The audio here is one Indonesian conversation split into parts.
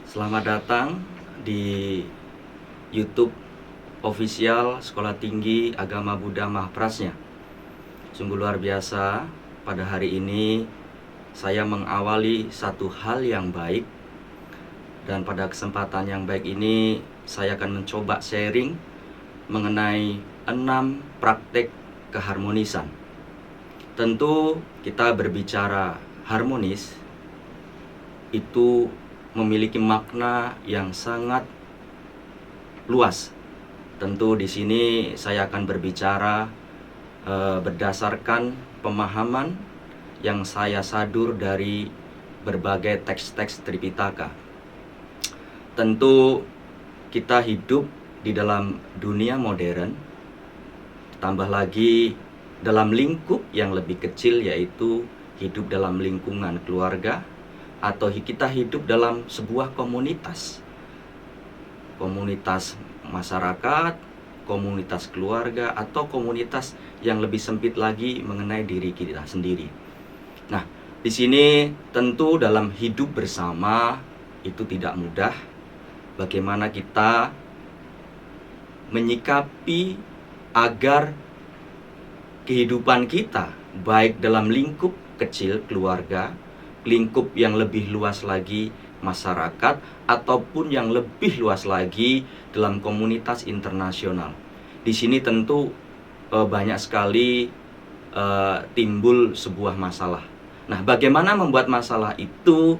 Selamat datang di YouTube official Sekolah Tinggi Agama Buddha Mahprasnya. Sungguh luar biasa, pada hari ini saya mengawali satu hal yang baik. Dan pada kesempatan yang baik ini saya akan mencoba sharing mengenai 6 praktek keharmonisan. Tentu kita berbicara harmonis itu memiliki makna yang sangat luas. Tentu di sini saya akan berbicara berdasarkan pemahaman yang saya sadur dari berbagai teks-teks Tripitaka. Tentu kita hidup di dalam dunia modern, tambah lagi dalam lingkup yang lebih kecil, yaitu hidup dalam lingkungan keluarga, atau kita hidup dalam sebuah komunitas masyarakat, komunitas keluarga, atau komunitas yang lebih sempit lagi mengenai diri kita sendiri. Nah, di sini tentu dalam hidup bersama itu tidak mudah. Bagaimana kita menyikapi agar kehidupan kita, baik dalam lingkup kecil keluarga, lingkup yang lebih luas lagi masyarakat, ataupun yang lebih luas lagi dalam komunitas internasional. Di sini tentu banyak sekali timbul sebuah masalah. Nah, bagaimana membuat masalah itu,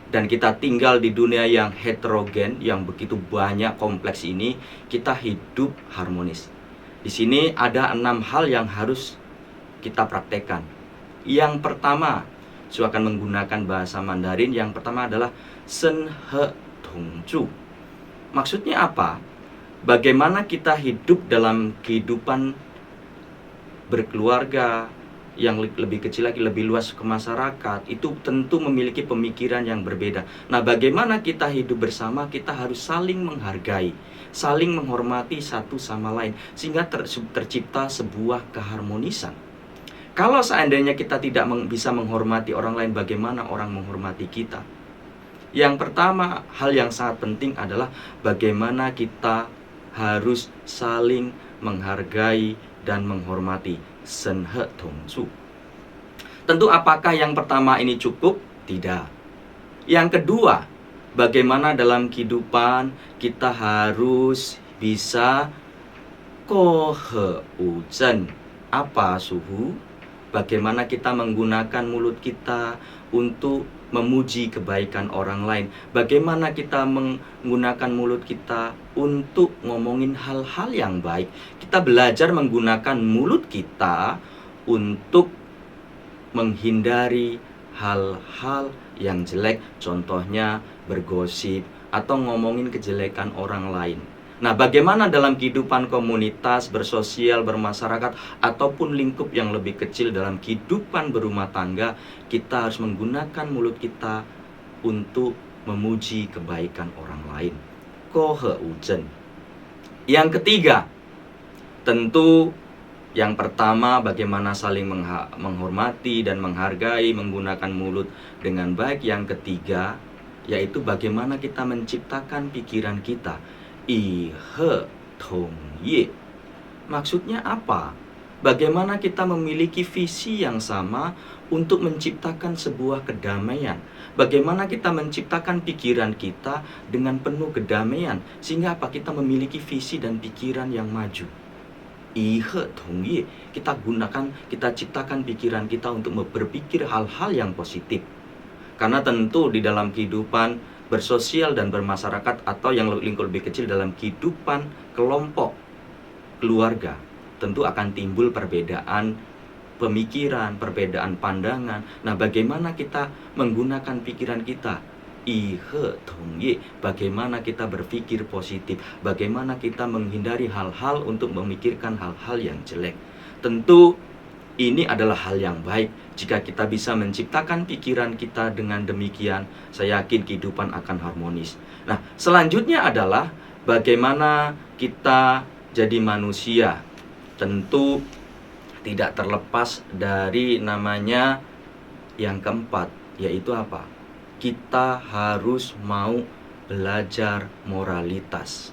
dan kita tinggal di dunia yang heterogen, yang begitu banyak kompleks ini, kita hidup harmonis. Di sini ada 6 hal yang harus kita praktekkan. Yang pertama, saya akan menggunakan bahasa Mandarin. Yang pertama adalah Sen He Tong Zhu. Maksudnya apa? Bagaimana kita hidup dalam kehidupan berkeluarga, yang lebih kecil lagi, lebih luas ke masyarakat, itu tentu memiliki pemikiran yang berbeda. Nah, bagaimana kita hidup bersama, kita harus saling menghargai, saling menghormati satu sama lain, sehingga tercipta sebuah keharmonisan. Kalau seandainya kita tidak bisa menghormati orang lain, bagaimana orang menghormati kita? Yang pertama, hal yang sangat penting adalah bagaimana kita harus saling menghargai dan menghormati. Sen He Tong Zhu. Tentu apakah yang pertama ini cukup? Tidak. Yang kedua, bagaimana dalam kehidupan kita harus bisa Ko He U Zhen. Apa suhu? Bagaimana kita menggunakan mulut kita untuk memuji kebaikan orang lain. Bagaimana kita menggunakan mulut kita untuk ngomongin hal-hal yang baik. Kita belajar menggunakan mulut kita untuk menghindari hal-hal yang jelek. Contohnya bergosip atau ngomongin kejelekan orang lain. Nah, bagaimana dalam kehidupan komunitas, bersosial, bermasyarakat, ataupun lingkup yang lebih kecil dalam kehidupan berumah tangga, kita harus menggunakan mulut kita untuk memuji kebaikan orang lain. Ko He U Zhen. Yang ketiga, tentu yang pertama bagaimana saling menghormati dan menghargai, menggunakan mulut dengan baik. Yang ketiga, yaitu bagaimana kita menciptakan pikiran kita. I He Tong Ye. Maksudnya apa? Bagaimana kita memiliki visi yang sama untuk menciptakan sebuah kedamaian. Bagaimana kita menciptakan pikiran kita dengan penuh kedamaian, sehingga apa? Kita memiliki visi dan pikiran yang maju. I He Tong Ye. Kita ciptakan pikiran kita untuk berpikir hal-hal yang positif. Karena tentu di dalam kehidupan bersosial dan bermasyarakat, atau yang lingkup lebih kecil dalam kehidupan kelompok keluarga, tentu akan timbul perbedaan pemikiran, perbedaan pandangan. Nah, bagaimana kita menggunakan pikiran kita? I He Tong Ye. Bagaimana kita berpikir positif, bagaimana kita menghindari hal-hal untuk memikirkan hal-hal yang jelek. Tentu ini adalah hal yang baik. Jika kita bisa menciptakan pikiran kita dengan demikian, saya yakin kehidupan akan harmonis. Nah, selanjutnya adalah bagaimana kita jadi manusia. Tentu tidak terlepas dari namanya yang keempat, yaitu apa? Kita harus mau belajar moralitas.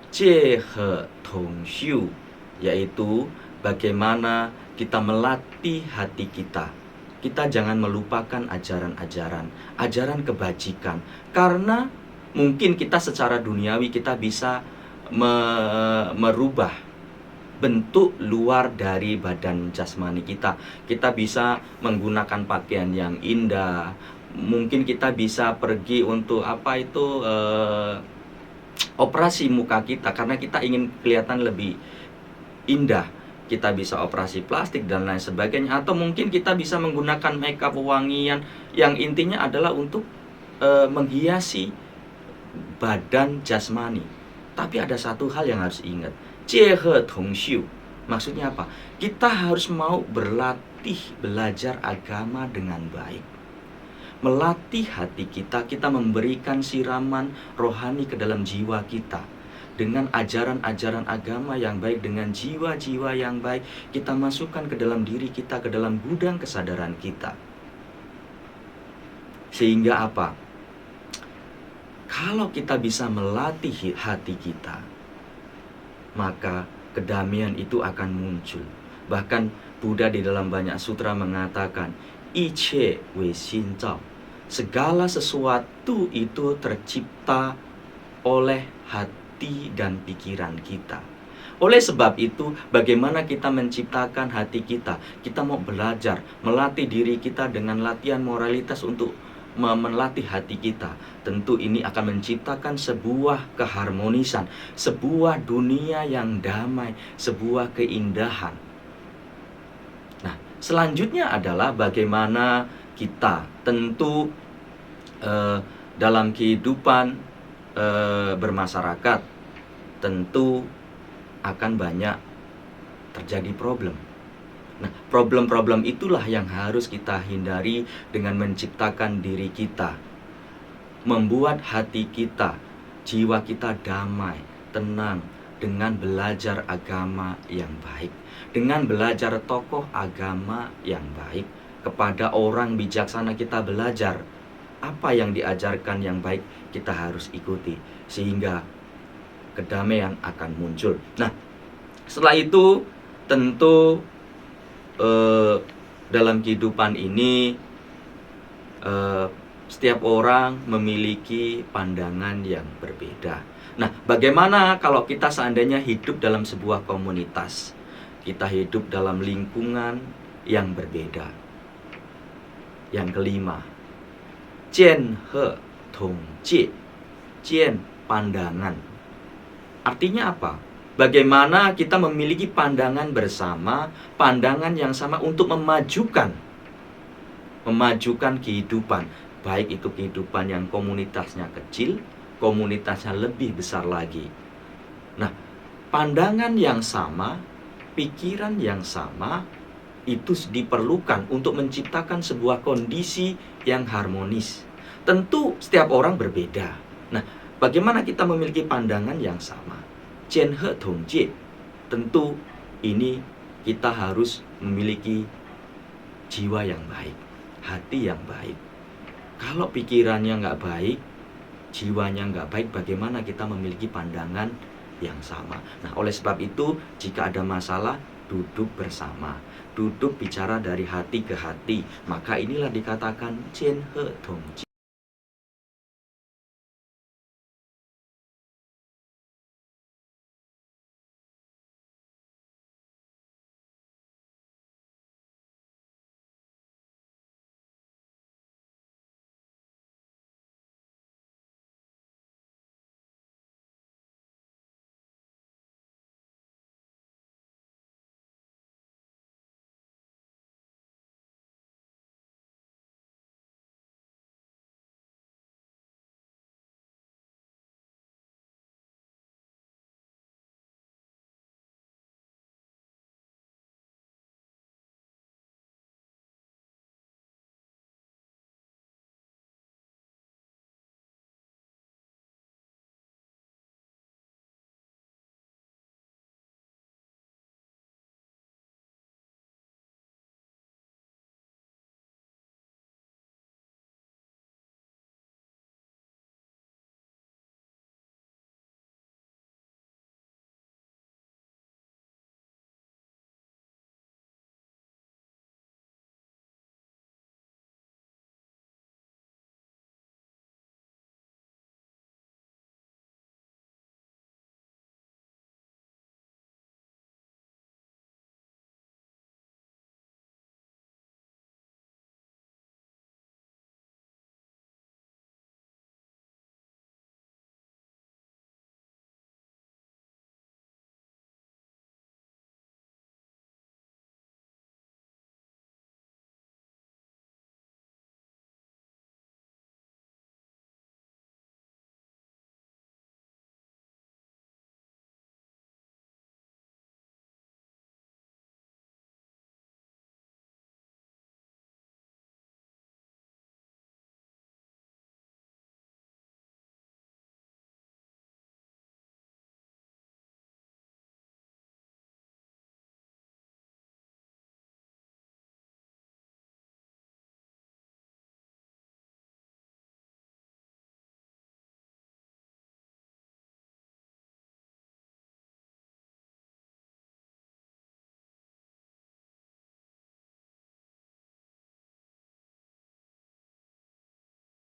Jie he tong xiu, yaitu bagaimana kita melatih hati kita. Kita jangan melupakan ajaran-ajaran, ajaran kebajikan. Karena mungkin kita secara duniawi kita bisa merubah bentuk luar dari badan jasmani kita. Kita bisa menggunakan pakaian yang indah. Mungkin kita bisa pergi untuk operasi muka kita karena kita ingin kelihatan lebih indah. Kita bisa operasi plastik dan lain sebagainya. Atau mungkin kita bisa menggunakan makeup wangian yang intinya adalah untuk menghiasi badan jasmani. Tapi ada satu hal yang harus ingat. Jie he tong xiu. Maksudnya apa? Kita harus mau berlatih belajar agama dengan baik. Melatih hati kita, kita memberikan siraman rohani ke dalam jiwa kita. Dengan ajaran-ajaran agama yang baik, dengan jiwa-jiwa yang baik, kita masukkan ke dalam diri kita, ke dalam gudang kesadaran kita. Sehingga apa? Kalau kita bisa melatih hati kita, maka kedamaian itu akan muncul. Bahkan Buddha di dalam banyak sutra mengatakan, Iche wei xin zhao. Segala sesuatu itu tercipta oleh hati dan pikiran kita. Oleh sebab itu, bagaimana kita menciptakan hati kita? Kita mau belajar, melatih diri kita dengan latihan moralitas untuk melatih hati kita. Tentu ini akan menciptakan sebuah keharmonisan, sebuah dunia yang damai, sebuah keindahan. Nah, selanjutnya adalah bagaimana kita tentu dalam kehidupan bermasyarakat tentu akan banyak terjadi problem. Nah, problem-problem itulah yang harus kita hindari dengan menciptakan diri kita. Membuat hati kita, jiwa kita damai, tenang dengan belajar agama yang baik. Dengan belajar tokoh agama yang baik. Kepada orang bijaksana kita belajar. Apa yang diajarkan yang baik kita harus ikuti. Sehingga kedamaian akan muncul. Nah, setelah itu tentu dalam kehidupan ini setiap orang memiliki pandangan yang berbeda. Nah, bagaimana kalau kita seandainya hidup dalam sebuah komunitas? Kita hidup dalam lingkungan yang berbeda. Yang kelima, Jian he tong jie. Jian, pandangan. Artinya apa? Bagaimana kita memiliki pandangan bersama, pandangan yang sama untuk memajukan kehidupan. Baik itu kehidupan yang komunitasnya kecil, komunitasnya lebih besar lagi. Nah, pandangan yang sama, pikiran yang sama, itu diperlukan untuk menciptakan sebuah kondisi yang harmonis. Tentu setiap orang berbeda. Nah, bagaimana kita memiliki pandangan yang sama? Jian he tong jie. Tentu ini kita harus memiliki jiwa yang baik, hati yang baik. Kalau pikirannya nggak baik, jiwanya nggak baik, bagaimana kita memiliki pandangan yang sama? Nah, oleh sebab itu, jika ada masalah, duduk bersama. Duduk bicara dari hati ke hati. Maka inilah dikatakan Jian he tong jie.